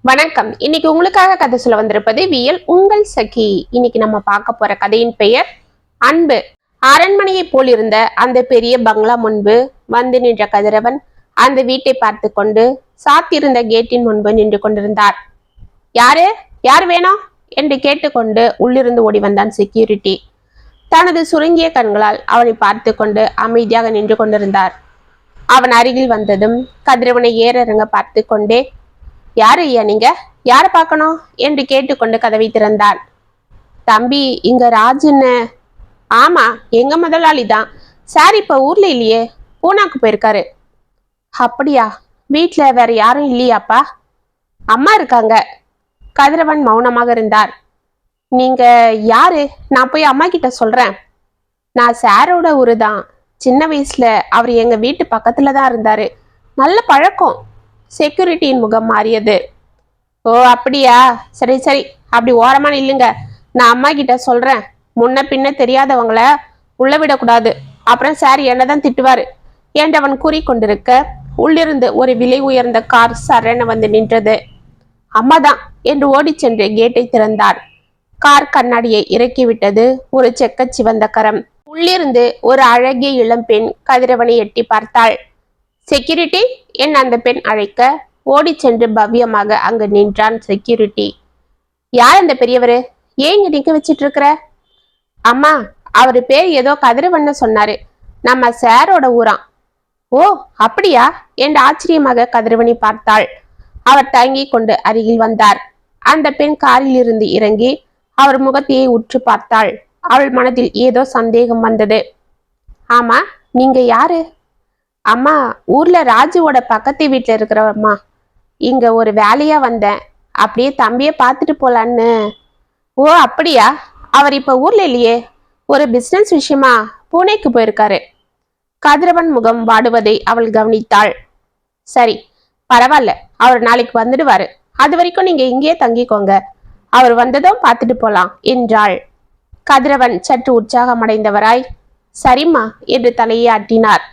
வணக்கம். இன்னைக்கு உங்களுக்காக கதை சொல்ல வந்திருப்பது வியல் உங்கள் சகி. இன்னைக்கு நம்ம பார்க்க போற கதையின் பெயர் அன்பு. அரண்மனையை போல் இருந்த அந்த பெரிய பங்களா முன்பு வந்து நின்ற கதிரவன் அந்த வீட்டை பார்த்து கொண்டு சாத்தியிருந்த கேட்டின் முன்பு நின்று கொண்டிருந்தார். யாரு யார் வேணும் என்று கேட்டுக்கொண்டு உள்ளிருந்து ஓடி வந்தான் செக்யூரிட்டி. தனது சுருங்கிய கண்களால் அவனை பார்த்து கொண்டு அமைதியாக நின்று கொண்டிருந்தார். அவன் அருகில் வந்ததும் கதிரவனை ஏற இறங்க பார்த்து கொண்டே, யாரு ஐயா நீங்க, யார பார்க்கணும் என்று கேட்டுக்கொண்டு கதவை திறந்தான். தம்பி, இங்க ராஜுன்னு. ஆமா, எங்க முதலாளி தான். சார் இப்ப ஊர்ல இல்லையே, பூனாக்கு போயிருக்காரு. அப்படியா? வீட்டுல வேற யாரும் இல்லையாப்பா? அம்மா இருக்காங்க. கதிரவன் மௌனமாக இருந்தார். நீங்க யாரு? நான் போய் அம்மா கிட்ட சொல்றேன். நான் சாரோட ஊரு தான். சின்ன வயசுல அவர் எங்க வீட்டு பக்கத்துல தான் இருந்தாரு. நல்ல பழக்கம். செக்யூரிட்டியின் முகம் மாறியது. ஓ அப்படியா, சரி சரி, அப்படி ஓரமா நில்லுங்க, நான் அம்மா கிட்ட சொல்றேன். முன்ன பின்ன தெரியாதவங்கள உள்ள விடக்கூடாது, அப்புறம் சார் என்னதான் திட்டுவாரு என்றவன் கூறிக்கொண்டிருக்க உள்ளிருந்து ஒரு விலை உயர்ந்த கார் சரண வந்து நின்றது. அம்மாதான் என்று ஓடி சென்று கேட்டை திறந்தார். கார் கண்ணாடியை இறக்கிவிட்டது ஒரு செக்க சிவந்த கரம். உள்ளிருந்து ஒரு அழகிய இளம்பெண் கதிரவனை எட்டி பார்த்தாள். செக்யூரிட்டி என் அந்த பெண் அழைக்க ஓடி சென்று பவ்யமாக அங்கு நின்றான் செக்யூரிட்டி. யார் அந்த பெரியவரு? ஏன் இங்க நிக்க வச்சிட்டு இருக்கிற? அம்மா, அவரு பேர் ஏதோ கதிரவன்னு சொன்னாரு. நம்ம சாரோட ஊரான். ஓ அப்படியா என்று ஆச்சரியமாக கதிரவனை பார்த்தாள். அவர் தயங்கி கொண்டு அருகில் வந்தார். அந்த பெண் காரில் இருந்து இறங்கி அவர் முகத்தையே உற்று பார்த்தாள். அவள் மனதில் ஏதோ சந்தேகம் வந்தது. ஆமா, நீங்க யாரு? அம்மா, ஊர்ல ராஜுவோட பக்கத்து வீட்டுல இருக்கிறவம்மா. இங்க ஒரு வேலையா வந்தேன், அப்படியே தம்பிய பார்த்துட்டு போலான்னு. ஓ அப்படியா? அவர் இப்ப ஊர்ல இல்லையே, ஒரு பிசினஸ் விஷயமா பூனேக்கு போயிருக்காரு. கதிரவன் முகம் வாடுவதை அவள் கவனித்தாள். சரி, பரவாயில்ல, அவர் நாளைக்கு வந்துடுவாரு. அது வரைக்கும் நீங்க இங்கேயே தங்கிக்கோங்க. அவர் வந்ததும் பார்த்துட்டு போலாம் என்றாள். கதிரவன் சற்று உற்சாகமடைந்தவராய் சரிம்மா என்று தலையை ஆட்டினார்.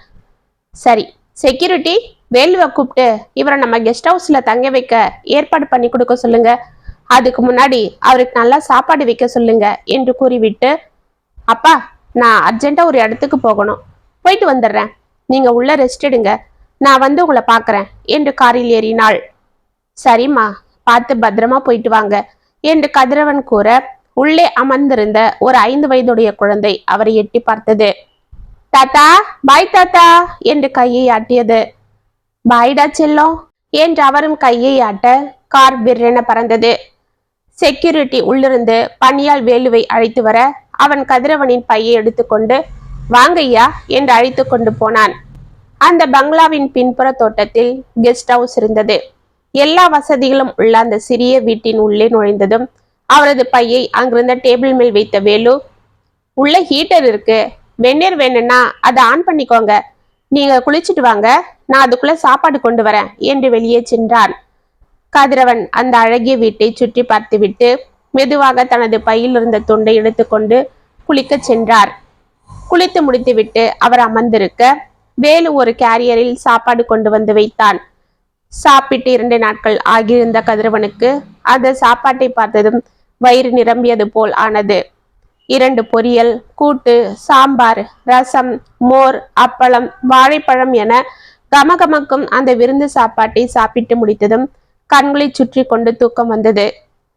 சரி, செக்யூரிட்டி, வேலுவை கூப்பிட்டு இவரை நம்ம கெஸ்ட் ஹவுஸ்ல தங்க வைக்க ஏற்பாடு பண்ணி கொடுக்க சொல்லுங்க. அதுக்கு முன்னாடி அவருக்கு நல்லா சாப்பாடு வைக்க சொல்லுங்க என்று கூறிவிட்டு, அப்பா, நான் அர்ஜென்ட்டா ஒரு இடத்துக்கு போகணும், போயிட்டு வந்துடுறேன். நீங்க உள்ள ரெஸ்ட் எடுங்க, நான் வந்து உங்களை பார்க்கறேன் என்று காரில் ஏறினாள். சரிம்மா, பார்த்து பத்திரமா போயிட்டு வாங்க என்று கதிரவன் கூற உள்ளே அமர்ந்திருந்த ஒரு 5 வயதுடைய குழந்தை அவரை எட்டி பார்த்தது. தாத்தா, பாய் தாத்தா என்று கையை ஆட்டியது. பாய்டா செல்லம் என்று அவரும் கையை ஆட்ட கார் பிரென பறந்தது. செக்யூரிட்டி உள்ளிருந்து பணியால் வேலுவை அழைத்து வர அவன் கதிரவனின் பையை எடுத்துக்கொண்டு வாங்கய்யா என்று அழைத்து கொண்டு போனான். அந்த பங்களாவின் பின்புற தோட்டத்தில் கெஸ்ட் ஹவுஸ் இருந்தது. எல்லா வசதிகளும் உள்ள அந்த சிறிய வீட்டின் உள்ளே நுழைந்ததும் அவரது பையை அங்கிருந்த டேபிள் மேல் வைத்த வேலு, உள்ள ஹீட்டர் இருக்கு, வெந்நீர் வேணும்னா அதை ஆன் பண்ணிக்கோங்க, நீங்க குளிச்சுட்டு வாங்க, நான் அதுக்குள்ள சாப்பாடு கொண்டு வரேன் என்று வெளியே சென்றான். கதிரவன் அந்த அழகிய வீட்டை சுற்றி பார்த்துவிட்டு மெதுவாக தனது பையில் இருந்த துண்டை எடுத்துக்கொண்டு குளிக்க சென்றார். குளித்து முடித்துவிட்டு அவர் அமர்ந்திருக்க வேலு ஒரு கேரியரில் சாப்பாடு கொண்டு வந்து வைத்தான். சாப்பிட்டு 2 நாட்கள் ஆகியிருந்த கதிரவனுக்கு அந்த சாப்பாட்டை பார்த்ததும் வயிறு நிரம்பியது போல் ஆனது. 2 பொரியல், கூட்டு, சாம்பார், ரசம், மோர், அப்பளம், வாழைப்பழம் என கமகமக்கும் அந்த விருந்து சாப்பாட்டை சாப்பிட்டு முடித்ததும் கண்களை சுற்றி கொண்டு தூக்கம் வந்தது.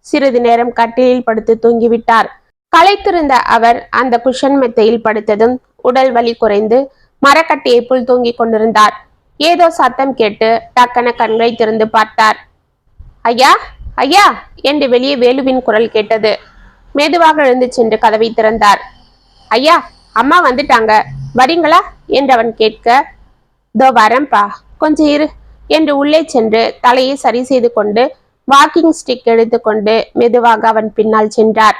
சிறிது நேரம் கட்டிலில் படுத்து தூங்கிவிட்டார். களைத்திருந்த அவர் அந்த குஷன் மெத்தையில் படுத்ததும் உடல் வலி குறைந்து மரக்கட்டையை போல் தூங்கி கொண்டிருந்தார். ஏதோ சத்தம் கேட்டு டக்கன கண்களை திறந்து பார்த்தார். ஐயா, ஐயா என்று வெளியே வேலுவின் குரல் கேட்டது. மெதுவாக எழுந்து சென்று கதவை திறந்தார். ஐயா, அம்மா வந்துட்டாங்க, வரீங்களா என்று அவன் கேட்க, தோ வரம்பா, கொஞ்சம் இரு என்று உள்ளே சென்று தலையை சரி செய்து கொண்டு வாக்கிங் ஸ்டிக் எடுத்துக்கொண்டு மெதுவாக அவன் பின்னால் சென்றார்.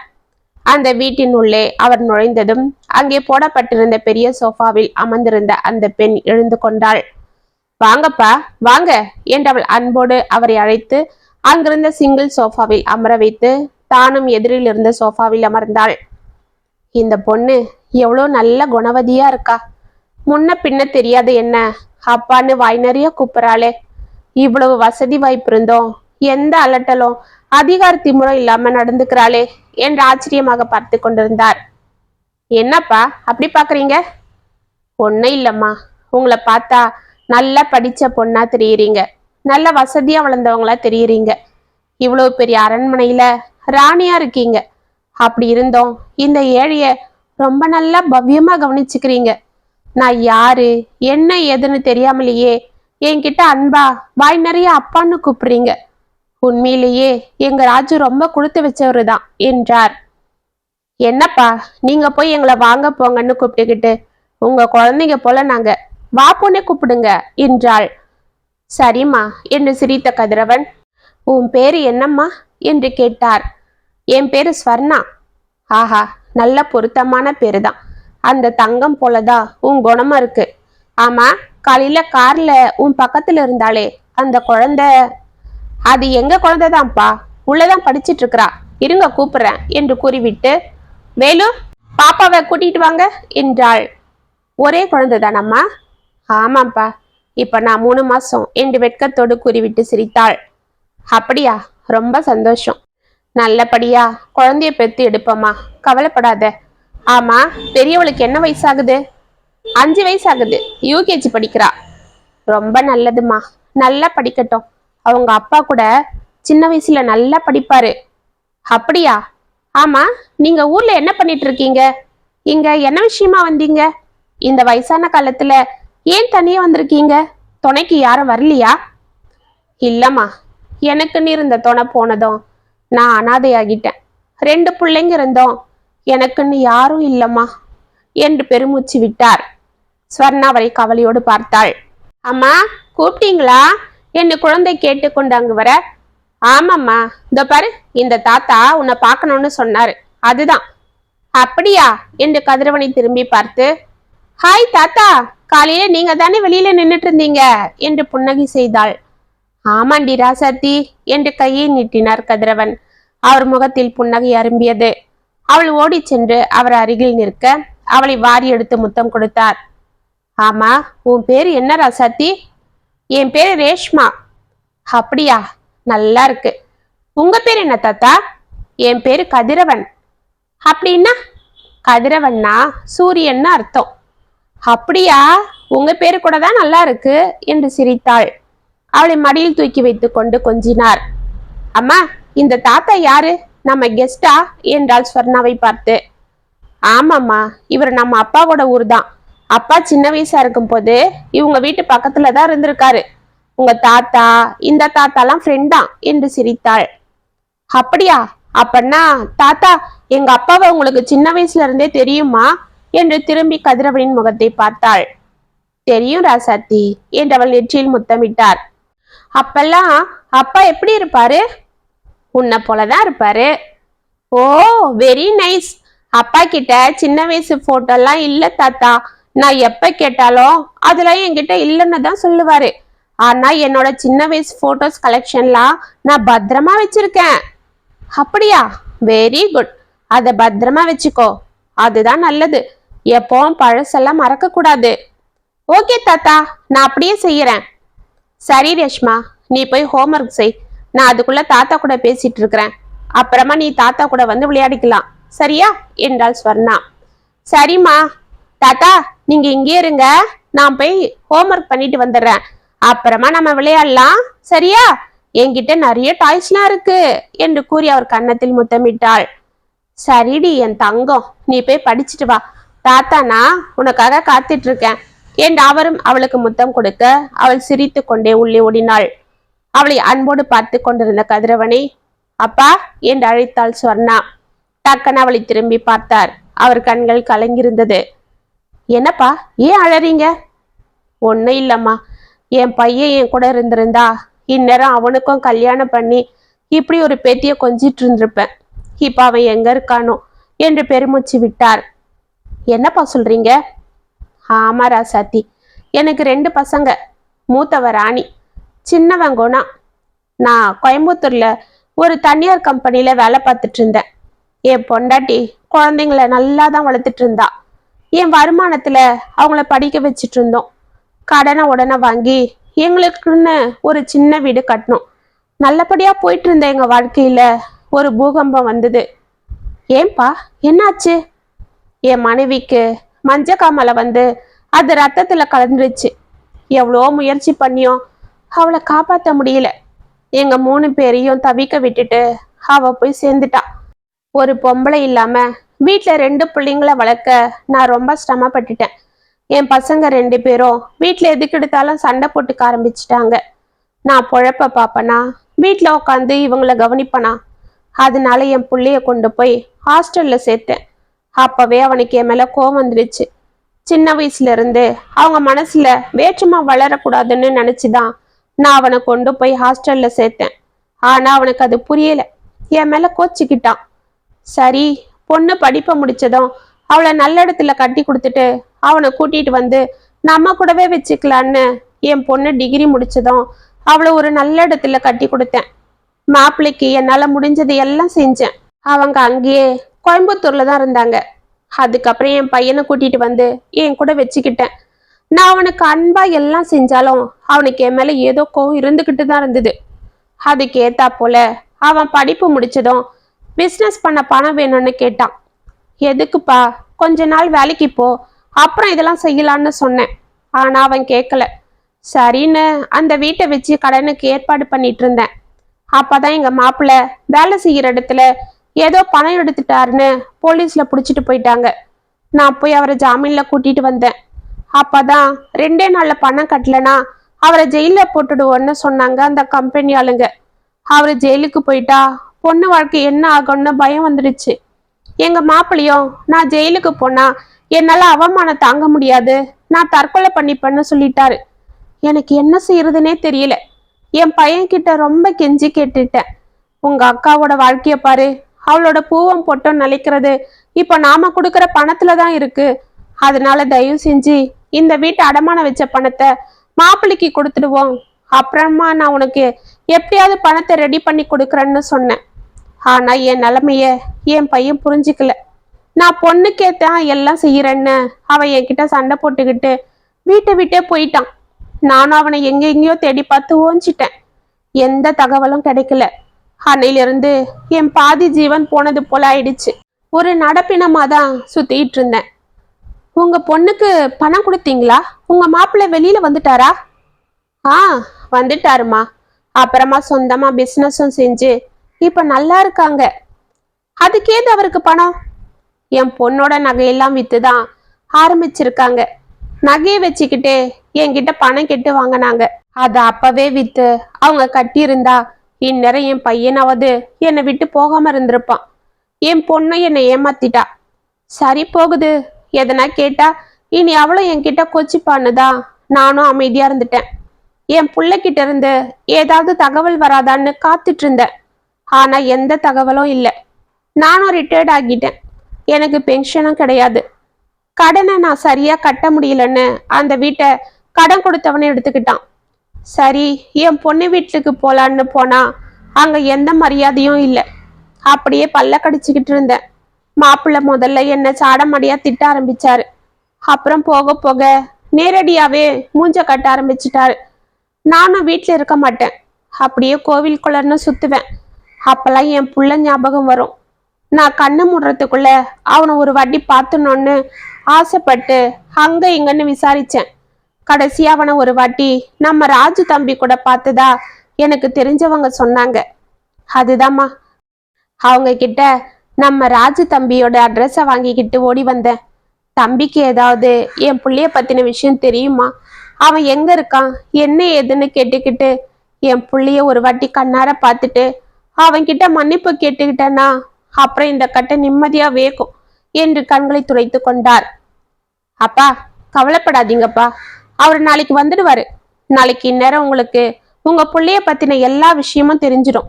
அந்த வீட்டின் உள்ளே அவர் நுழைந்ததும் அங்கே போடப்பட்டிருந்த பெரிய சோஃபாவில் அமர்ந்திருந்த அந்த பெண் எழுந்து கொண்டாள். வாங்கப்பா வாங்க என்றவள் அன்போடு அவரை அழைத்து அங்கிருந்த சிங்கிள் சோஃபாவில் அமர வைத்து தானும் எதிரில் இருந்த சோஃபாவில் அமர்ந்தாள். இந்த பொண்ணு எவ்வளோ நல்ல குணவதியா இருக்கா, முன்ன பின்ன தெரியாது என்ன அப்பான்னு வாய் நிறைய கூப்பிடறாளே. இவ்வளவு வசதி வாய்ப்பு இருந்தோம் எந்த அலட்டலும் அதிகார திமுறம் இல்லாம நடந்துக்கிறாளே என்று ஆச்சரியமாக பார்த்து கொண்டிருந்தார். என்னப்பா அப்படி பாக்குறீங்க? ஒன்னும் இல்லம்மா, உங்களை பார்த்தா நல்லா படிச்ச பொண்ணா தெரியுறீங்க, நல்ல வசதியா வளர்ந்தவங்களா தெரியுறீங்க. இவ்வளவு பெரிய அரண்மனையில ராணியா இருக்கீங்க. அப்படி இருந்தோம் இந்த ஏழைய ரொம்ப நல்லா பவ்யமா கவனிச்சுக்கிறீங்க. நான் யாரு என்ன ஏதுன்னு தெரியாமலேயே என்கிட்ட அன்பா வாய் நிறைய அப்பான்னு கூப்பிடுறீங்க. உண்மையிலேயே எங்க ராஜு ரொம்ப கொடுத்து வச்சவரு தான் என்றார். என்னப்பா நீங்க போய் எங்களை வாங்க போங்கன்னு கூப்பிட்டுக்கிட்டு, உங்க குழந்தைங்க போல நாங்க வா பொண்ணே கூப்பிடுங்க என்றாள். சரிம்மா என்று சிரித்த கதிரவன், உன் பேரு என்னம்மா என்று கேட்டார். என் பேரு ஸ்வர்ணா. ஆஹா, நல்ல பொருத்தமான பேரு தான். அந்த தங்கம் போலதான் உன் குணமா இருக்கு. ஆமா, காலையில கார்ல உன் பக்கத்துல இருந்தாளே அந்த குழந்தை, அது எங்க குழந்தைதான்ப்பா, உள்ளதான் படிச்சிட்டு இருக்கிறா, இருங்க கூப்பிடுறேன் என்று கூறிவிட்டு, வேலு பாப்பாவை கூட்டிட்டு வாங்க என்றாள். ஒரே குழந்தை தானம்மா? ஆமாப்பா, இப்ப நான் 3 மாசம் என்று வெட்கத்தோடு கூறிவிட்டு சிரித்தாள். அப்படியா, ரொம்ப சந்தோஷம். நல்லபடியா குழந்தைய பெத்து எடுப்பம்மா, கவலைப்படாத. ஆமா, பெரியவளுக்கு என்ன வயசாகுது? 5 வயசாகுது, யூகேஜி படிக்கிறா. ரொம்ப நல்லதுமா, நல்லா படிக்கட்டும். அவங்க அப்பா கூட சின்ன வயசுல நல்லா படிப்பாரு. அப்படியா? ஆமா, நீங்க ஊர்ல என்ன பண்ணிட்டு இருக்கீங்க? இங்க என்ன விஷயமா வந்தீங்க? இந்த வயசான காலத்துல ஏன் தனியா வந்திருக்கீங்க? துணைக்கு யாரும் வரலையா? இல்லம்மா, எனக்குன்னு இருந்த துணை போனதும் நான் அனாதையாகிட்டேன். 2 பிள்ளைங்க இருந்தோம், எனக்குன்னு யாரும் இல்லம்மா என்று பெருமூச்சு விட்டார். ஸ்வர்ணா அவரை கவலையோடு பார்த்தாள். அம்மா கூப்பிட்டீங்களா என்று குழந்தை கேட்டுக்கொண்டு அங்கு வர, ஆமாம்மா, இதோ பாரு, இந்த தாத்தா உன்னை பார்க்கணும்னு சொன்னாரு, அதுதான். அப்படியா என்று கதிரவனை திரும்பி பார்த்து, ஹாய் தாத்தா, காலையில நீங்க தானே வெளியில நின்றுட்டு இருந்தீங்க என்று புன்னகை செய்தாள். ஆமாண்டி ராசாத்தி என்று கையை நீட்டினார் கதிரவன். அவர் முகத்தில் புன்னகை அரும்பியது. அவள் ஓடி சென்று அவர் அருகில் நிற்க அவளை வாரி எடுத்து முத்தம் கொடுத்தார். ஆமா, உன் பேரு என்ன ராசாத்தி? என் பேரு ரேஷ்மா. அப்படியா, நல்லா இருக்கு. உங்க பேர் என்ன தாத்தா? என் பேரு கதிரவன். அப்படின்னா? கதிரவன்னா சூரியன்னு அர்த்தம். அப்படியா, உங்க பேரு கூட தான் நல்லா இருக்கு என்று சிரித்தாள். அவளை மடியில் தூக்கி வைத்துக் கொண்டு கொஞ்சினார். அம்மா, இந்த தாத்தா யாரு, நம்ம கெஸ்டா என்றாள் ஸ்வர்ணாவை பார்த்து. ஆமாம்மா, இவர் நம்ம அப்பாவோட ஊர் தான். அப்பா சின்ன வயசா இருக்கும் போது இவங்க வீட்டு பக்கத்துல தான் இருந்திருக்காரு. உங்க தாத்தா இந்த தாத்தாலாம் ஃப்ரெண்டா என்று சிரித்தாள். அப்படியா? அப்பன்னா தாத்தா எங்க அப்பாவை உங்களுக்கு சின்ன வயசுல இருந்தே தெரியுமா என்று திரும்பி கதிரவனின் முகத்தை பார்த்தாள். தெரியும் ராசாத்தி என்று அவள் நெற்றியில் முத்தமிட்டார். அப்பெல்லாம் அப்பா எப்படி இருப்பாரு? உன்னை போலதான் இருப்பாரு. ஓ, வெரி நைஸ். அப்பா கிட்ட சின்ன வயசு போட்டோலாம் இல்ல தாத்தா. நான் எப்ப கேட்டாலும் அதுல என்கிட்ட இல்லைன்னு தான் சொல்லுவாரு. ஆனா என்னோட சின்ன வயசு போட்டோஸ் கலெக்ஷன்லாம் நான் பத்திரமா வச்சிருக்கேன். அப்படியா? Very good. அதை பத்திரமா வச்சுக்கோ, அதுதான் நல்லது. எப்பவும் பழசெல்லாம் மறக்க கூடாது. ஓகே தாத்தா, நான் அப்படியே செய்யறேன். சரி ரேஷ்மா, நீ போய் ஹோம்ஒர்க் செய். நான் அதுக்குள்ள தாத்தா கூட பேசிட்டு இருக்கிறேன். அப்புறமா நீ தாத்தா கூட வந்து விளையாடிக்கலாம், சரியா என்றாள் ஸ்வர்ணா. சரிம்மா. தாத்தா நீங்க இங்கே இருங்க, நான் போய் ஹோம்ஒர்க் பண்ணிட்டு வந்துடுறேன். அப்புறமா நம்ம விளையாடலாம், சரியா? என்கிட்ட நிறைய டாய்ஸ்லாம் இருக்கு என்று கூறி அவர் கன்னத்தில் முத்தமிட்டாள். சரிடி என் தங்கம், நீ போய் படிச்சுட்டு வா. தாத்தா நான் உனக்காக காத்துட்டு இருக்கேன் என்று அவரும் அவளுக்கு முத்தம் கொடுக்க அவள் சிரித்து கொண்டே உள்ளே ஓடினாள். அவளை அன்போடு பார்த்து கொண்டிருந்த கதிரவனை அப்பா என்று அழைத்தாள் ஸ்வர்ணா. டக்கன அவளை திரும்பி பார்த்தார். அவர் கண்கள் கலங்கியிருந்தது. என்னப்பா, ஏன் அழறீங்க? ஒன்னும் இல்லம்மா, என் பையன் என் கூட இருந்திருந்தா இந்நேரம் அவனுக்கும் கல்யாணம் பண்ணி இப்படி ஒரு பேத்திய கொஞ்சிட்டு இருந்திருப்பேன். இப்ப அவன் எங்க இருக்கானோ என்று பெருமூச்சு விட்டார். என்னப்பா சொல்றீங்க? ஆமா ராசாத்தி, எனக்கு 2 பசங்க. மூத்தவ ராணி, சின்னவன் குணா. நான் கோயம்புத்தூர்ல ஒரு தனியார் கம்பெனில வேலை பார்த்துட்டு இருந்தேன். என் பொண்டாட்டி குழந்தைங்கள நல்லா தான் வளர்த்துட்டு இருந்தா. என் வருமானத்துல அவங்கள படிக்க வச்சுட்டு இருந்தோம். கடனை உடனே வாங்கி எங்களுக்குன்னு ஒரு சின்ன வீடு கட்டணும். நல்லபடியா போயிட்டு இருந்த எங்க வாழ்க்கையில ஒரு பூகம்பம் வந்தது. ஏன்பா, என்னாச்சு? என் மனைவிக்கு மஞ்சக்காமலை வந்து அது ரத்தத்துல கலந்துருச்சு. எவ்வளோ முயற்சி பண்ணியும் அவளை காப்பாற்ற முடியல. எங்க 3 பேரையும் தவிக்க விட்டுட்டு அவ போய் சேர்ந்துட்டா. ஒரு பொம்பளை இல்லாம வீட்டுல 2 பிள்ளைங்களை வளர்க்க நான் ரொம்ப சிரமப்பட்டுட்டேன். என் பசங்க 2 பேரும் வீட்டுல எதுக்கு எடுத்தாலும் சண்டை போட்டுக்க ஆரம்பிச்சிட்டாங்க. நான் பொழப்ப பாப்பனா, வீட்டுல உட்காந்து இவங்கள கவனிப்பனா. அதனால என் பிள்ளைய கொண்டு போய் ஹாஸ்டல்ல சேர்த்தேன். அப்பவே அவனுக்கு என் மேல கோவம் வந்துடுச்சு. சின்ன வயசுல இருந்து அவங்க மனசுல வேற்றுமை வளரக்கூடாதுன்னு நினைச்சுதான் நான் அவனை கொண்டு போய் ஹாஸ்டல்ல சேர்த்தேன். ஆனா அவனுக்கு அது புரியல. என் மேல கோச்சிக்கிட்டான். சரி, பொண்ணு படிப்பை முடிச்சதும் அவளை நல்ல இடத்துல கட்டி கொடுத்துட்டு அவனை கூட்டிட்டு வந்து நம்ம கூடவே வச்சுக்கலான்னு என் பொண்ணு டிகிரி முடிச்சதும் அவளை ஒரு நல்ல இடத்துல கட்டி கொடுத்தேன். மாப்பிள்ளைக்கு என்னால முடிஞ்சது எல்லாம் செஞ்சேன். அவங்க அங்கேயே கோயம்புத்தூர்ல தான் இருந்தாங்க. அதுக்கப்புறம் என் பையனை கூட்டிட்டு வந்து என் கூட வச்சுக்கிட்டேன். நான் அவனுக்கு அன்பா எல்லாம் செஞ்சாலும் அவனுக்கு என் மேல ஏதோ கோவம் இருந்துகிட்டு தான் இருந்தது. அதுக்கு ஏத்தா போல அவன் படிப்பு முடிச்சதும் பிஸ்னஸ் பண்ண பணம் வேணும்னு கேட்டான். எதுக்குப்பா, கொஞ்ச நாள் வேலைக்கு போ, அப்புறம் இதெல்லாம் செய்யலான்னு சொன்னேன். ஆனா அவன் கேட்கல. சரின்னு அந்த வீட்டை வச்சு கடனுக்கு ஏற்பாடு பண்ணிட்டு இருந்தேன். அப்பதான் எங்க மாப்பிள்ள வேலை செய்யற இடத்துல ஏதோ பணம் எடுத்துட்டாருன்னு போலீஸ்ல புடிச்சிட்டு போயிட்டாங்க. நான் போய் அவரை ஜாமீன்ல கூட்டிட்டு வந்தேன். அப்பதான் 2 நாள்ல பணம் கட்டலனா அவரை ஜெயில போட்டுடுவோன்னு சொன்னாங்க அந்த கம்பெனி ஆளுங்க. அவரு ஜெயிலுக்கு போயிட்டா பொண்ணு வாழ்க்கை என்ன ஆகும்னு பயம் வந்துடுச்சு. எங்க மாப்பிள்ளையும் நான் ஜெயிலுக்கு போனா என்னால அவமானம் தாங்க முடியாது, நான் தற்கொலை பண்ணிப்பேன்னு சொல்லிட்டாரு. எனக்கு என்ன செய்யறதுனே தெரியல. என் பையன் கிட்ட ரொம்ப கெஞ்சி கேட்டுட்டேன். உங்க அக்காவோட வாழ்க்கைய பாரு, அவளோட பூவம் பொட்டும் நிலைக்கிறது இப்ப நாம கொடுக்கற பணத்துலதான் இருக்கு. அதனால தயவு செஞ்சு இந்த வீட்டை அடமான வச்ச பணத்தை மாப்பிள்ளைக்கு கொடுத்துடுவோம். அப்புறமா நான் உனக்கு எப்படியாவது பணத்தை ரெடி பண்ணி கொடுக்குறேன்னு சொன்னேன். ஆனா என் நிலைமைய என் பையன் புரிஞ்சுக்கல. நான் பொண்ணுக்கேத்தான் எல்லாம் செய்யறேன்னு அவன் என்கிட்ட சண்டை போட்டுக்கிட்டு வீட்டை விட்டே போயிட்டான். நானும் அவனை எங்கெங்கயோ தேடி பார்த்து ஓஞ்சிட்டேன். எந்த தகவலும் கிடைக்கல. அன்னையிலிருந்து என் பாதி ஜீவன் போனது போல ஆயிடுச்சு. ஒரு நடப்பினமா தான் சுத்திட்டு இருந்தேன். உங்க பொண்ணுக்கு பணம் கொடுத்தீங்களா? உங்க மாப்பிள்ளை வெளியில வந்துட்டாரா? ஆ, வந்துட்டாருமா. அப்புறமா சொந்தமா பிசினஸும் செஞ்சு இப்ப நல்லா இருக்காங்க. அதுக்கேது அவருக்கு பணம்? என் பொண்ணோட நகையெல்லாம் வித்துதான் ஆரம்பிச்சிருக்காங்க. நகையை வச்சுக்கிட்டு என்கிட்ட பணம் கெட்டு வாங்கினாங்க. அத அப்பவே வித்து அவங்க கட்டியிருந்தா இந்நேரம் என் பையனாவது என்னை விட்டு போகாம இருந்திருப்பான். என் பொண்ணு என்னை ஏமாத்திட்டா. சரி போகுது, எதனா கேட்டா இனி அவளும் என்கிட்ட கொச்சிப்பான்னுதான் நானும் அமைதியா இருந்துட்டேன். என் பிள்ளைகிட்ட இருந்து ஏதாவது தகவல் வராதான்னு காத்துட்டு இருந்தேன். ஆனா எந்த தகவலும் இல்லை. நானும் ரிட்டையர்ட் ஆகிட்டேன். எனக்கு பென்ஷனும் கிடையாது. கடனை நான் சரியா கட்ட முடியலன்னு அந்த வீட்டை கடன் கொடுத்தவனை எடுத்துக்கிட்டான். சரி, என் பொண்ணு வீட்டுக்கு போலான்னு போனா அங்க எந்த மரியாதையும் இல்லை. அப்படியே பல்ல கடிச்சுக்கிட்டு இருந்தேன். மாப்பிள்ளை முதல்ல என்ன சாடமடியா திட்ட ஆரம்பிச்சாரு. அப்புறம் போக போக நேரடியாவே மூஞ்ச கட்ட ஆரம்பிச்சிட்டாரு. நானும் வீட்டுல இருக்க மாட்டேன். அப்படியே கோவில் குளர்னு சுத்துவேன். அப்பெல்லாம் என் புள்ள ஞாபகம் வரும். நான் கண்ணு மூடுறதுக்குள்ள அவனை ஒரு வாட்டி பார்த்துனோன்னு ஆசைப்பட்டு அங்க இங்கன்னு விசாரிச்சேன். கடைசி அவனை ஒரு வாட்டி நம்ம ராஜு தம்பி கூட பார்த்ததா எனக்கு தெரிஞ்சவங்க சொன்னாங்க. அதுதாம்மா, அவங்க கிட்ட நம்ம ராஜு தம்பியோட அட்ரஸை வாங்கிக்கிட்டு ஓடி வந்தேன். தம்பிக்கு ஏதாவது என் புள்ளைய பத்தின விஷயம் தெரியுமா, அவன் எங்க இருக்கான், என்ன ஏதுன்னு கேட்டுக்கிட்டு என் புள்ளைய ஒரு வாட்டி கண்ணார பார்த்துட்டு அவன்கிட்ட மன்னிப்பு கேட்டுக்கிட்டேன்னா அப்புறம் இந்த கட்டை நிம்மதியா வேகும் என்று கண்களை துடைத்து கொண்டார். அப்பா, கவலைப்படாதீங்கப்பா, அவர் நாளைக்கு வந்துடுவாரு. நாளைக்கு இந்நேரம் உங்களுக்கு உங்க புள்ளைய பத்தின எல்லா விஷயமும் தெரிஞ்சிடும்.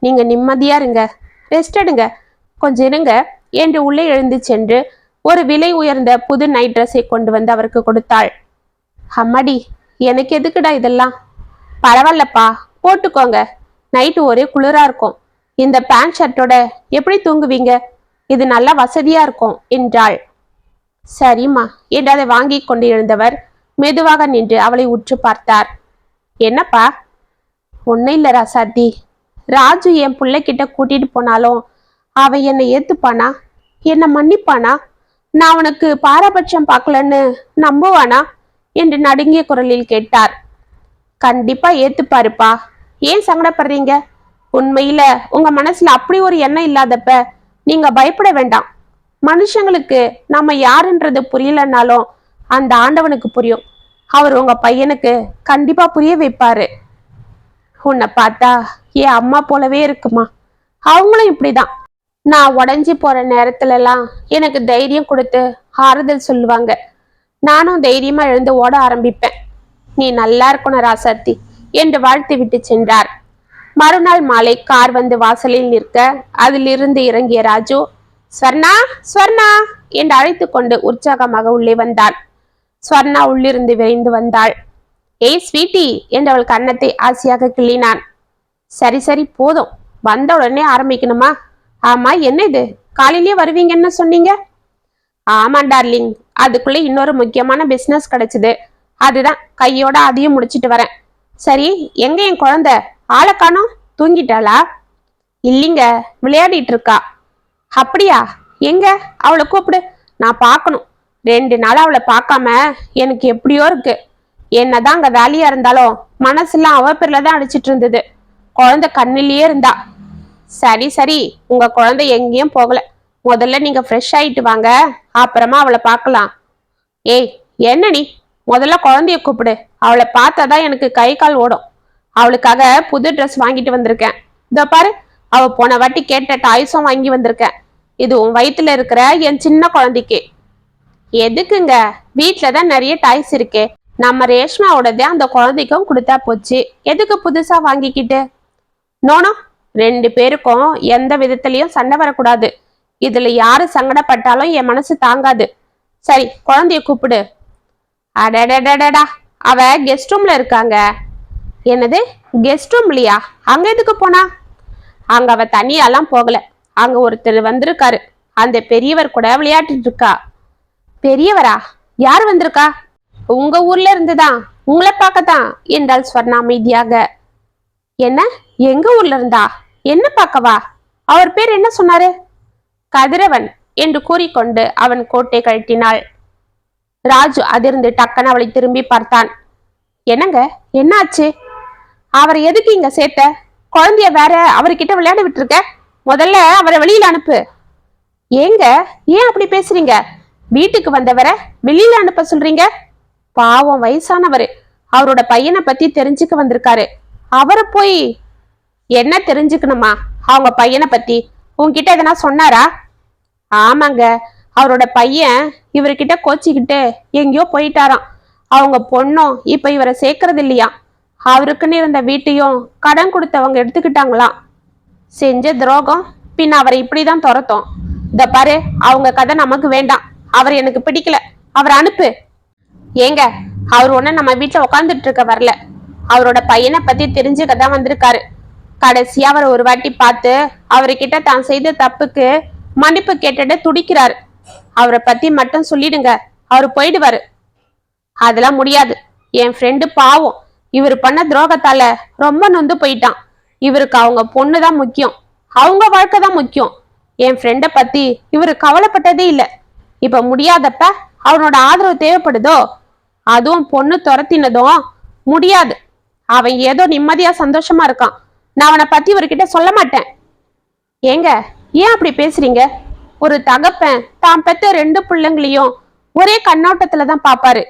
நீங்க நிம்மதியா இருங்க, ரெஸ்ட் எடுங்க, கொஞ்சம் இருங்க என்று உள்ளே எழுந்து சென்று ஒரு விலை உயர்ந்த புது நைட் ட்ரெஸ்ஸை கொண்டு வந்து அவருக்கு கொடுத்தாள். அம்மாடி, எனக்கு எதுக்குடா இதெல்லாம்? பரவாயில்லப்பா, போட்டுக்கோங்க, நைட்டு ஒரே குளிரா இருக்கும். இந்த பேண்ட் ஷர்ட்டோட எப்படி தூங்குவீங்க? இது நல்லா வசதியா இருக்கும் என்றாள். சரிம்மா என்று அதை வாங்கி கொண்டு எழுந்தவர் மெதுவாக நின்று அவளை உற்று பார்த்தார். என்னப்பா? ஒன்னும் இல்ல ராசாத்தி, ராஜு என் பிள்ளைகிட்ட கூட்டிட்டு போனாலும் அவன் என்னை ஏத்துப்பானா, என்னை மன்னிப்பானா, நான் அவனுக்கு பாரபட்சம் பார்க்கலன்னு நம்புவானா என்று நடுங்கிய குரலில் கேட்டார். கண்டிப்பா ஏத்துப்பாருப்பா. ஏன் சங்கடப்படுறீங்க? உண்மையில உங்க மனசுல அப்படி ஒரு எண்ணம் இல்லாதப்ப நீங்க பயப்பட வேண்டாம். மனுஷங்களுக்கு நம்ம யாருன்றது புரியலனாலும் அந்த ஆண்டவனுக்கு புரியும். அவர் உங்க பையனுக்கு கண்டிப்பா புரிய வைப்பாரு. உன்னை பார்த்தா என் அம்மா போலவே இருக்குமா. அவங்களும் இப்படிதான். நான் உடஞ்சி போற நேரத்துல எல்லாம் எனக்கு தைரியம் கொடுத்து ஆறுதல் சொல்லுவாங்க. நானும் தைரியமா எழுந்து ஓட ஆரம்பிப்பேன். நீ நல்லா இருக்கணும் ராசாத்தி என்று வாழ்த்து விட்டு சென்றார். மறுநாள் மாலை கார் வந்து வாசலில் நிற்க அதிலிருந்து இறங்கிய ராஜு, ஸ்வர்ணா ஸ்வர்ணா என்று அழைத்து கொண்டு உற்சாகமாக உள்ளே வந்தாள். ஸ்வர்ணா உள்ளிருந்து விரைந்து வந்தாள். ஏய் ஸ்வீட்டி என்று அவள் கன்னத்தை ஆசையாக கிள்ளினான். சரி சரி போதும், வந்த உடனே ஆரம்பிக்கணுமா? ஆமா, என்ன இது காலையிலேயே வருவீங்கன்னு சொன்னீங்க? ஆமா டார்லிங், அதுக்குள்ள இன்னொரு முக்கியமான பிசினஸ் கிடைச்சது. அதுதான் கையோட அதையும் முடிச்சிட்டு வரேன். சரி, எங்க என் குழந்தை? ஆளை காணோம், தூங்கிட்டாளா? இல்லைங்க, விளையாடிட்டு இருக்கா. அப்படியா? எங்க அவளை கூப்பிடு, நான் பார்க்கணும். 2 நாள் அவளை பார்க்காம எனக்கு எப்படியோ இருக்கு. என்னதான் அங்க வேலையா இருந்தாலும் மனசுலாம் அவ பேர்ல தான் அடிச்சிட்டு இருந்தது. குழந்தை கண்ணிலேயே இருந்தா. சரி சரி, உங்க குழந்தை எங்கேயும் போகல. முதல்ல நீங்க ஃப்ரெஷ் ஆயிட்டு வாங்க, அப்புறமா அவளை பார்க்கலாம். ஏய் என்ன நீ, முதல்ல குழந்தைய கூப்பிடு. அவளை பார்த்தாதான் எனக்கு கை கால் ஓடும். அவளுக்காக புது ட்ரெஸ் வாங்கிட்டு வந்திருக்கேன். இதோ பாரு, அவ போன வாட்டி கேட்ட டாய்ஸும் வாங்கி வந்திருக்கேன். இது உன் வயிற்றுல இருக்கிற என் சின்ன குழந்தைக்கு. எதுக்குங்க? வீட்டுலதான் நிறைய டாய்ஸ் இருக்கே. நம்ம ரேஷ்மாவோடதே அந்த குழந்தைக்கும் கொடுத்தா போச்சு. எதுக்கு புதுசா வாங்கிக்கிட்டு? நோனோ, 2 பேருக்கும் எந்த விதத்திலையும் சண்டை வரக்கூடாது. இதுல யாரு சங்கடப்பட்டாலும் என் மனசு தாங்காது. சரி, குழந்தைய கூப்பிடு. அடடடடடா, அவ கெஸ்ட் ரூம்ல இருக்காங்க. என்னது, கெஸ்ட் ரூம்லையா? அங்க எதுக்கு போனா? அங்க அவ தனியாலாம் போகல. அங்க ஒருத்தர் வந்திருக்காரு. அந்த பெரியவர் கூட விளையாடிட்டு இருக்கா. பெரியவரா? யார் வந்திருக்கா? உங்க ஊர்ல இருந்துதான், உங்களை பார்க்கத்தான் என்றாள் ஸ்வர்ணா அமைதியாக. என்ன, எங்க ஊர்ல இருந்தா? என்ன பார்க்கவா? அவர் பேர் என்ன சொன்னாரு? கதிரவன் என்று கூறிக்கொண்டு அவன் கோட்டை கழட்டினாள். ராஜு அதிர்ந்து டக்குன்னு அவளை திரும்பி பார்த்தான். என்னங்க, என்னாச்சு? அவரை எதுக்கு இங்க சேர்த்த? குழந்தைய வேற அவர்கிட்ட விளையாட விட்டுருக்க. முதல்ல அவரை வெளியில அனுப்பு. ஏங்க, ஏன் அப்படி பேசுறீங்க? வீட்டுக்கு வந்தவரை வெளியில அனுப்ப சொல்றீங்க? பாவம், வயசானவரு. அவரோட பையனை பத்தி தெரிஞ்சுக்க வந்திருக்காரு. அவரை போய் என்ன தெரிஞ்சுக்கணுமா? அவங்க பையனை பத்தி உன்கிட்ட எதனா சொன்னாரா? ஆமாங்க, அவரோட பையன் இவர்கிட்ட கோச்சிக்கிட்டு எங்கேயோ போயிட்டாராம். அவங்க பொண்ணும் இப்ப இவரை சேர்க்கறது இல்லையா. அவருக்குன்னு இருந்த வீட்டையும் கடன் கொடுத்தவங்க எடுத்துக்கிட்டாங்களாம். செஞ்ச துரோகம், பின் அவரை இப்படிதான் துரத்தோம். இந்த பாரு, அவங்க கதை நமக்கு வேண்டாம். அவர் எனக்கு பிடிக்கல, அவரை அனுப்பு. ஏங்க, அவர் ஒண்ணு நம்ம வீட்டுல உட்காந்துட்டு இருக்க வரல. அவரோட பையனை பத்தி தெரிஞ்சுக்கதான் வந்திருக்காரு. கடைசியா அவர் ஒரு வாட்டி பார்த்து அவர்கிட்ட தான் செய்த தப்புக்கு மன்னிப்பு கேட்டுட்டு துடிக்கிறாரு. அவரை பத்தி மட்டும் சொல்லிடுங்க, அவரு போயிடுவாரு. அதெல்லாம் முடியாது. என் ஃப்ரெண்டு பாவம், இவர் பண்ண துரோகத்தால ரொம்ப நொந்து போயிட்டான். இவருக்கு அவங்க பொண்ணுதான் முக்கியம், அவங்க வாழ்க்கை தான் முக்கியம். என் ஃப்ரெண்டை பத்தி இவரு கவலைப்பட்டதே இல்லை. இப்ப முடியாதப்ப அவனோட ஆதரவு தேவைப்படுதோ? அதுவும் பொண்ணு துரத்தினதும் முடியாது. அவன் ஏதோ நிம்மதியா சந்தோஷமா இருக்கான். நான் அவனை பத்தி இவர்கிட்ட சொல்ல மாட்டேன். ஏங்க, ஏன் அப்படி பேசுறீங்க? ஒரு தகப்பன் தான் பெத்த 2 பிள்ளைங்களையும் ஒரே கண்ணோட்டத்துல தான் பாப்பாரு.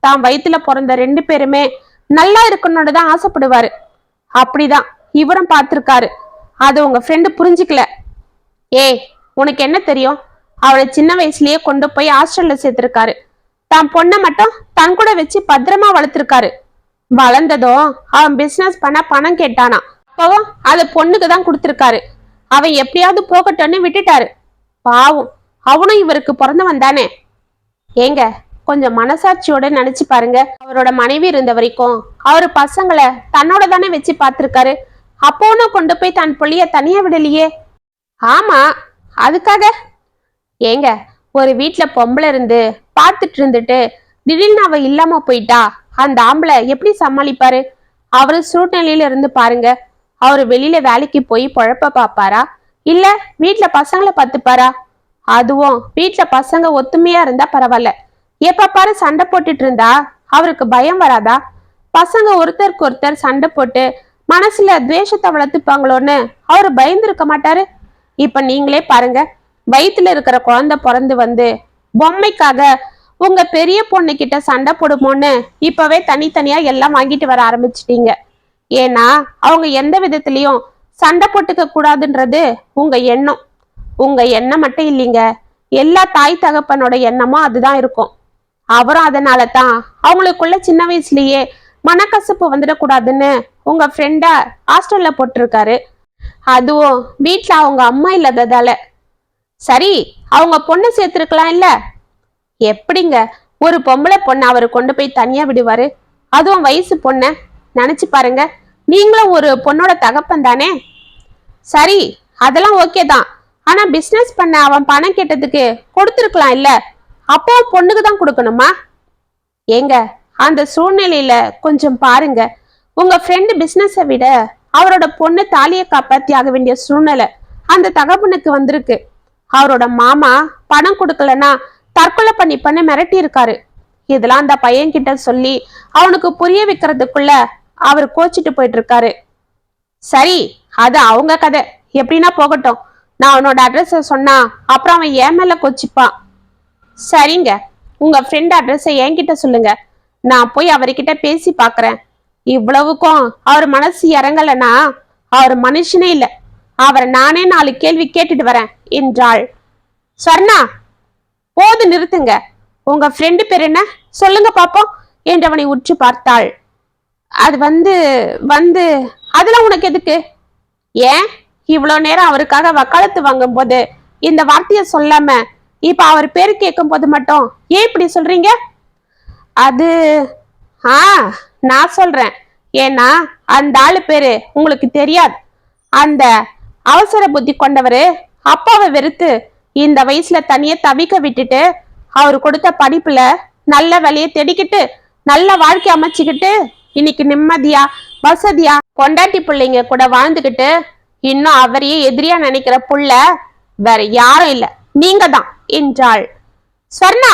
தான் வயிற்றுல பிறந்த 2 பேருமே நல்லா இருக்கணும்னு தான் ஆசைப்படுவாரு. அப்படிதான் இவரும் பார்த்திருக்காரு. அது உங்க ஃப்ரெண்டு புரிஞ்சுக்கல. ஏய், உனக்கு என்ன தெரியும்? அவளை சின்ன வயசுலயே கொண்டு போய் ஹாஸ்டல்ல சேர்த்திருக்காரு. தான் பொண்ணை மட்டும் தன் கூட வச்சு பத்திரமா வளர்த்திருக்காரு. வளர்ந்ததும் அவன் பிசினஸ் பண்ண பணம் கேட்டானா. அப்பவும் அது பொண்ணுக்கு தான் கொடுத்திருக்காரு. அவன் எப்படியாவது போகட்டும்னு விட்டுட்டாரு. பாவம், அவனும் இவருக்கு பிறந்தவன் தானே. ஏங்க, கொஞ்சம் மனசாட்சியோட நினைச்சு பாருங்க. அவரோட மனைவி இருந்த வரைக்கும் அவரு பசங்களை தன்னோட தானே வச்சு பார்த்திருக்காரு. அப்போனும் கொண்டு போய் தன் புள்ளிய தனியா விடலையே. ஆமா, அதுக்காக ஏங்க, ஒரு வீட்டுல பொம்பளை இருந்து பார்த்துட்டு இருந்துட்டு திடீர்னு அவ இல்லாம போயிட்டா அந்த ஆம்பளை எப்படி சமாளிப்பாரு? அவரு சூழ்நிலையில இருந்து பாருங்க. அவரு வெளியில வேலைக்கு போய் பொழப்ப பாப்பாரா, இல்ல வீட்டுல பசங்களை பார்த்துப்பாரா? அதுவும் வீட்டுல பசங்க ஒத்துமையா இருந்தா பரவாயில்ல, எப்ப பாரு சண்டை போட்டுட்டு இருந்தா அவருக்கு பயம் வராதா? பசங்க ஒருத்தருக்கு ஒருத்தர் சண்டை போட்டு மனசுல துவேஷத்தை வளர்த்துப்பாங்களோன்னு அவரு பயந்து இருக்க மாட்டாரு? இப்ப நீங்களே பாருங்க, வயித்துல இருக்கிற குழந்தை பிறந்து வந்து பொம்மைக்காக உங்க பெரிய பொண்ணு கிட்ட சண்டை போடுமோன்னு இப்பவே தனித்தனியா எல்லாம் வாங்கிட்டு வர ஆரம்பிச்சிட்டீங்க. ஏன்னா அவங்க எந்த விதத்திலையும் சண்டை போட்டுக்க கூடாதுன்றது உங்க எண்ணம். உங்க எண்ணம் மட்டும் இல்லைங்க, எல்லா தாய் தகப்பனோட எண்ணமும் அதுதான் இருக்கும். அவரும் அதனால தான் அவங்களுக்குள்ள சின்ன வயசுலயே மனக்கசப்பு வந்துடக்கூடாதுன்னு உங்க ஃப்ரெண்ட ஹாஸ்டல்ல போட்டிருக்காரு. அதுவும் வீட்டுல அவங்க அம்மா இல்லாததால. சரி, அவங்க பொண்ணு சேர்த்திருக்கலாம் இல்ல? எப்படிங்க ஒரு பொம்பளை பொண்ணு அவரு கொண்டு போய் தனியா விடுவாரு? அதுவும் வயசு பொண்ண நினைச்சு பாருங்க. நீங்களும் ஒரு பொண்ணோட தகப்பன் தானே. சரி, அதெல்லாம் ஓகே தான். ஆனா பிசினஸ் பண்ண அவன் பணம் கேட்டதுக்கு கொடுத்துருக்கலாம் இல்ல? அப்போ பொண்ணுக்கு தான் கொடுக்கணுமா? ஏங்க, அந்த சூழ்நிலையில கொஞ்சம் பாருங்க. உங்க ஃப்ரெண்டு பிசினஸை விட அவரோட பொண்ணு தாலியை காப்பாத்தி ஆக வேண்டிய சூழ்நிலை அந்த தகப்பனுக்கு வந்திருக்கு. அவரோட மாமா பணம் கொடுக்கலன்னா தற்கொலை பண்ணி மிரட்டி இருக்காரு. இதெல்லாம் அந்த பையன் கிட்ட சொல்லி அவனுக்கு புரிய வைக்கிறதுக்குள்ள அவர் கோச்சிட்டு போயிட்டு இருக்காரு. சரி, அது அவங்க கதை, எப்படின்னா போகட்டும். நான் அவனோட அட்ரஸ சொன்னா அப்புறம் அவன் ஏன் மேல கோச்சிப்பான். சரிங்க, உங்க ஃப்ரெண்ட் அட்ரஸை என்கிட்ட சொல்லுங்க, நான் போய் அவர்கிட்ட பேசி பாக்குறேன். இவ்வளவுக்கும் அவர் மனசு இறங்கலன்னா அவர் மனுஷனே இல்ல. அவரை நானே 4 கேள்வி கேட்டுட்டு வரேன் என்றாள். சொர்ணா, போது நிறுத்துங்க. உங்க ஃப்ரெண்டு பேர் என்ன சொல்லுங்க பாப்போம் என்றவனை உற்று பார்த்தாள். அது வந்து அதெல்லாம் உனக்கு எதுக்கு? ஏன் இவ்வளவு நேரம் அவருக்காக வக்காலத்து வாங்கும் போது இந்த வார்த்தைய சொல்லாம இப்ப அவர் பேரு கேட்கும் போது மட்டும் ஏன் இப்படி சொல்றீங்க? அது நான் சொல்றேன். ஏன்னா அந்த ஆளு பேரு உங்களுக்கு தெரியாது. அந்த அவசர புத்தி கொண்டவரு அப்பாவை வெறுத்து இந்த வயசுல தனியே தவிக்க விட்டுட்டு அவரு கொடுத்த படிப்புல நல்ல வேலையை தேடிக்கிட்டு நல்ல வாழ்க்கை அமைச்சுக்கிட்டு இன்னைக்கு நிம்மதியா வசதியா பொண்டாட்டி பிள்ளைங்க கூட வாழ்ந்துகிட்டு இன்னும் அவரையே எதிரியா நினைக்கிற புள்ள வேற யாரும் இல்ல, நீங்க தான் என்றாள். ஸ்வர்ணா,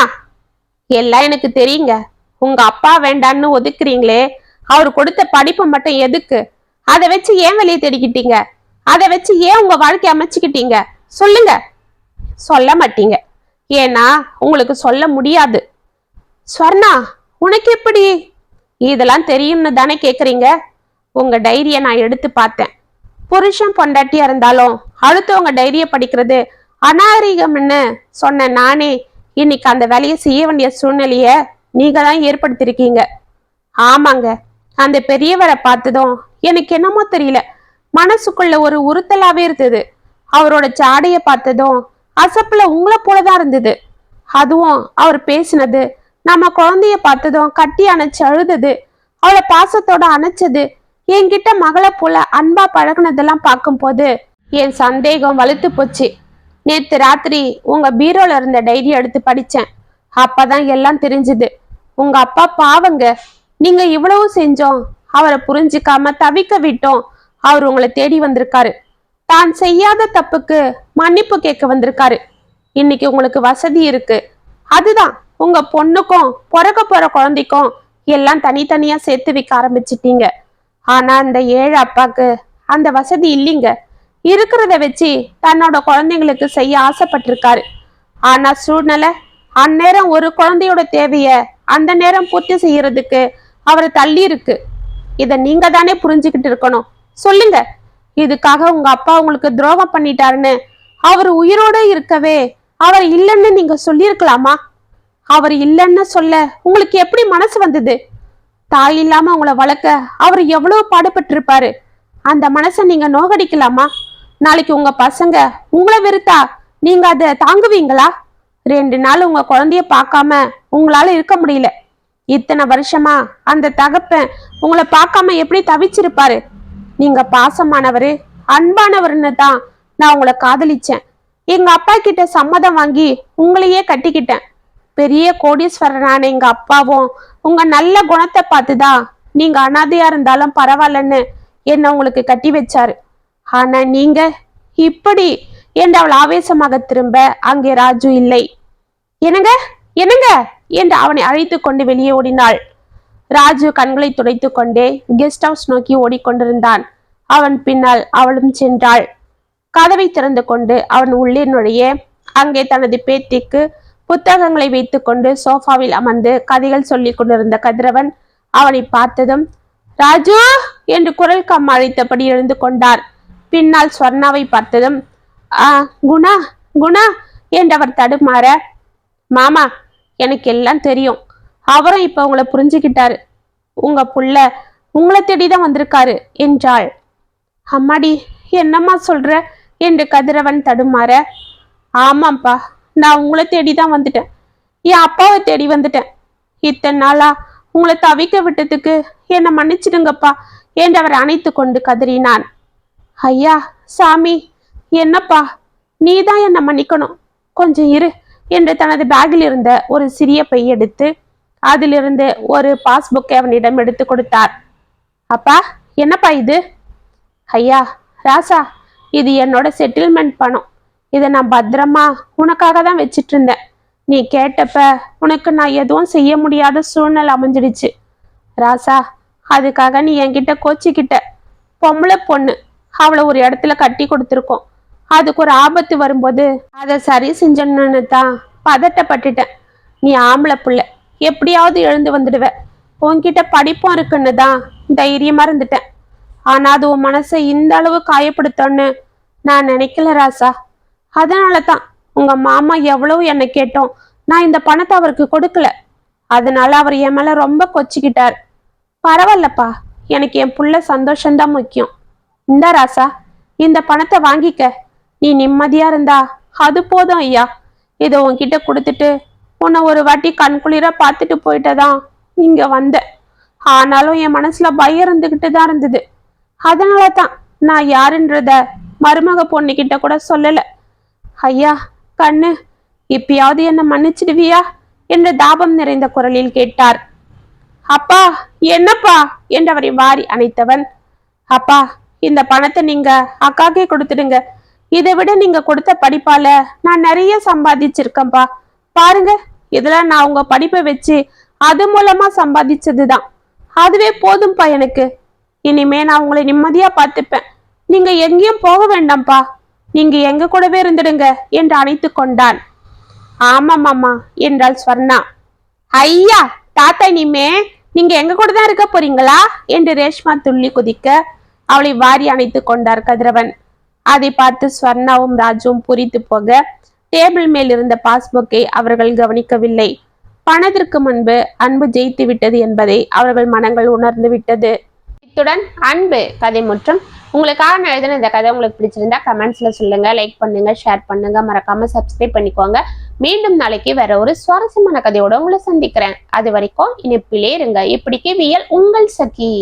எல்லாம் எனக்கு தெரியுங்க. உங்க அப்பா வேண்டான்னு ஒதுக்குறீங்களே, அவரு கொடுத்த படிப்பு மட்டும் எதுக்கு? அதை வச்சு ஏன் வெளியே தேடிக்கிட்டீங்க? அதை வச்சு ஏன் உங்க வாழ்க்கை அமைச்சுக்கிட்டீங்க? சொல்லுங்க. சொல்ல மாட்டீங்க, ஏன்னா உங்களுக்கு சொல்ல முடியாது. ஸ்வர்ணா, உனக்கு எப்படி இதெல்லாம் தெரியும்னு தானே கேக்குறீங்க? உங்க டைரிய நான் எடுத்து பார்த்தேன். புருஷன் பொண்டாட்டியா இருந்தாலும் அடுத்தவங்க டைரிய படிக்கிறது அநாகரிகம்னு சொன்ன நானே இன்னைக்கு அந்த வேலையை செய்ய வேண்டிய சூழ்நிலைய நீங்க தான் ஏற்படுத்திருக்கீங்க. ஆமாங்க, அந்த பெரியவரை பார்த்ததும் எனக்கு என்னமோ தெரியல, மனசுக்குள்ள ஒரு உறுத்தலாவே இருந்தது. அவரோட சாடைய பார்த்ததும் அசப்புல உங்களை போலதான் இருந்தது. அதுவும் அவர் பேசினது, நம்ம குழந்தைய பார்த்ததும் கட்டி அணைச்சு அழுதது, அவளை பாசத்தோட அணைச்சது, என்கிட்ட மகளை போல அன்பா பழகுனதெல்லாம் பார்க்கும் போது என் சந்தேகம் வலுத்து போச்சு. நேத்து ராத்திரி உங்க பீரோல இருந்த டைரி எடுத்து படிச்சேன். அப்பதான் எல்லாம் தெரிஞ்சுது. உங்க அப்பா பாவங்க, நீங்க இவ்வளவு செஞ்சோம் அவரை புரிஞ்சுக்காம தவிக்க விட்டோம். அவர் உங்களை தேடி வந்திருக்காரு. தான் செய்யாத தப்புக்கு மன்னிப்பு கேட்க வந்திருக்காரு. இன்னைக்கு உங்களுக்கு வசதி இருக்கு. அதுதான் உங்க பொண்ணுக்கும் பிறக்க போற குழந்தைக்கும் எல்லாம் தனித்தனியா சேர்த்து வைக்க ஆரம்பிச்சிட்டீங்க. ஆனா அந்த ஏழை அப்பாக்கு அந்த வசதி இல்லைங்க. இருக்கிறத வச்சு தன்னோட குழந்தைங்களுக்கு செய்ய ஆசைப்பட்டிருக்காரு. ஆனா சூழ்நிலை அந்நேரம் ஒரு குழந்தையோட தேவைய அந்த நேரம் பூர்த்தி செய்யறதுக்கு அவரை தள்ளி இருக்கு. இத நீங்க தானே புரிஞ்சுக்கிட்டு இருக்கணும். சொல்லுங்க, இதுக்காக உங்க அப்பா உங்களுக்கு துரோகம் பண்ணிட்டாருன்னு அவர் உயிரோட இருக்கவே அவர் இல்லைன்னு நீங்க சொல்லியிருக்கலாமா? அவர் இல்லைன்னு சொல்ல உங்களுக்கு எப்படி மனசு வந்தது? தாய் இல்லாம உங்களை வளர்க்க அவர் எவ்வளவு பாடுபட்டு இருப்பாரு. அந்த மனசை நீங்க நோகடிக்கலாமா? நாளைக்கு உங்க பசங்க உங்களை வெறுத்தா நீங்க அதை தாங்குவீங்களா? 2 நாள் உங்க குழந்தைய பார்க்காம உங்களால இருக்க முடியல. இத்தனை வருஷமா அந்த தகப்பன் உங்களை பார்க்காம எப்படி தவிச்சிருப்பாரு? நீங்க பாசமானவரு அன்பானவர்னு தான் நான் உங்களை காதலிச்சேன். எங்க அப்பா கிட்ட சம்மதம் வாங்கி உங்களையே கட்டிக்கிட்டேன். பெரிய கோடீஸ்வரனான எங்க அப்பாவும் உங்க நல்ல குணத்தை பார்த்துதான் நீங்க அனாதையா இருந்தாலும் பரவாயில்லன்னு என்ன உங்களுக்கு கட்டி வச்சாரு. ஆனா நீங்க இப்படி என்று அவள் ஆவேசமாக திரும்ப அங்கே ராஜு இல்லை. என்னங்க என்னங்க என்று அவனை அழைத்து கொண்டு வெளியே ஓடினாள். ராஜு கண்களை துடைத்து கொண்டே கெஸ்ட் ஹவுஸ் நோக்கி ஓடிக்கொண்டிருந்தான். அவன் பின்னால் அவளும் சென்றாள். கதவை திறந்து கொண்டு அவன் உள்ளே நுழைய அங்கே தனது பேத்திக்கு புத்தகங்களை வைத்துக் கொண்டு சோஃபாவில் அமர்ந்து கதைகள் சொல்லிக் கொண்டிருந்த கதிரவன் அவனை பார்த்ததும் ராஜு என்று குரல் கம்மா அழைத்தபடி எழுந்து கொண்டார். பின்னால் ஸ்வர்ணாவை பார்த்ததும் குணா குணா என்றவர் தடுமாற, மாமா எனக்கு எல்லாம் தெரியும், அவரும் இப்ப உங்களை புரிஞ்சுக்கிட்டாரு, உங்க புள்ள உங்களை தேடிதான் வந்திருக்காரு என்றாள். அம்மாடி என்னம்மா சொல்ற என்று கதிரவன் தடுமாற, ஆமாப்பா நான் உங்களை தேடிதான் வந்துட்டேன், என் அப்பாவை தேடி வந்துட்டேன், இத்தனை நாளா உங்களை தவிக்க விட்டதுக்கு என்னை மன்னிச்சிடுங்கப்பா என்று அவர் அணைத்து கொண்டு கதறினான். ஐயா சாமி என்னப்பா நீதான் என்னை மன்னிக்கணும், கொஞ்சம் இரு என்று தனது பேக்கில் இருந்த ஒரு சிறிய பை எடுத்து அதிலிருந்து ஒரு பாஸ்புக்கை அவனிடம் எடுத்து கொடுத்தார். அப்பா என்னப்பா இது? ஐயா ராசா இது என்னோட செட்டில்மெண்ட் பணம், இதை நான் பத்திரமா உனக்காக தான் வச்சிட்டு இருந்தேன், நீ கேட்டப்ப உனக்கு நான் எதுவும் செய்ய முடியாத சூழ்நிலை அமைஞ்சிடுச்சு ராசா, அதுக்காக நீ என்கிட்ட கோச்சிக்கிட்ட, பொம்பளை பொண்ணு அவளை ஒரு இடத்துல கட்டி கொடுத்துருக்கோம், அதுக்கு ஒரு ஆபத்து வரும்போது அதை சரி செஞ்சணுன்னு தான் பதட்டப்பட்டுட்டேன், நீ ஆம்பளை புள்ள எப்படியாவது எழுந்து வந்துடுவ, உன்கிட்ட படிப்பும் இருக்குன்னு தான் தைரியமா இருந்துட்டேன், ஆனா அது உன் மனசை இந்த அளவு காயப்படுத்தோன்னு நான் நினைக்கல ராசா, அதனால தான் உங்க மாமா எவ்வளவு என்னை கேட்டோம் நான் இந்த பணத்தை அவருக்கு கொடுக்கல, அதனால அவர் என் மேல ரொம்ப கொச்சிக்கிட்டார். பரவாயில்லப்பா எனக்கு என் புள்ள சந்தோஷம்தான் முக்கியம், இந்த ராசா இந்த பணத்தை வாங்கிக்க, நீ நிம்மதியா இருந்தா அது போதும் ஐயா, இதை உன்கிட்ட கொடுத்துட்டு உன்னை ஒரு வாட்டி கண்குளிர பார்த்துட்டு போயிட்டதான் இங்க வந்த, ஆனாலும் என் மனசுல பயம் இருந்துகிட்டு தான் இருந்தது, அதனால தான் நான் யாருன்றத மருமக பொண்ணுகிட்ட கூட சொல்லல. ஐயா கண்ணு இப்பயாவது என்ன மன்னிச்சிடுவியா என்று தாபம் நிறைந்த குரலில் கேட்டார். அப்பா என்னப்பா என்று அவரை வாரி அணைத்தவன், அப்பா இந்த பணத்தை நீங்க அக்காக்கே கொடுத்துடுங்க, இதை விட நீங்க கொடுத்த படிப்பால நான் நிறைய சம்பாதிச்சிருக்கேன்ப்பா, பாருங்க இதெல்லாம் நான் உங்க படிப்பை வச்சு அது மூலமா சம்பாதிச்சதுதான், அதுவே போதும்பா எனக்கு, இனிமே நான் உங்களை நிம்மதியா பார்த்துப்பேன், நீங்க எங்கேயும் போக வேண்டாம்ப்பா, நீங்க எங்க கூடவே இருந்துடுங்க என்று அணைத்து கொண்டான். ஆமாமாமா என்றாள் ஸ்வர்ணா. ஐயா தாத்தா இனிமே நீங்க எங்க கூட தான் இருக்க போறீங்களா என்று ரேஷ்மா துள்ளி குதிக்க அவளை வாரி அணைத்து கொண்டார் கதிரவன். அதை பார்த்து ஸ்வர்ணாவும் ராஜுவும் புரித்து போக டேபிள் மேல் இருந்த பாஸ்புக்கை அவர்கள் கவனிக்கவில்லை. பணத்திற்கு முன்பு அன்பு ஜெயித்து விட்டது என்பதை அவர்கள் மனங்கள் உணர்ந்து விட்டது. இத்துடன் அன்பு கதை முற்றும். உங்களுக்காக நான் எழுதின இந்த கதை உங்களுக்கு பிடிச்சிருந்தா கமெண்ட்ஸ்ல சொல்லுங்க, லைக் பண்ணுங்க, ஷேர் பண்ணுங்க, மறக்காம சப்ஸ்கிரைப் பண்ணிக்கோங்க. மீண்டும் நாளைக்கு வேற ஒரு சுவாரஸ்யமான கதையோட உங்களை சந்திக்கிறேன். அது வரைக்கும் இணைப்பிலே இருங்க. இப்படிக்கு வியல் உங்கள் சகி.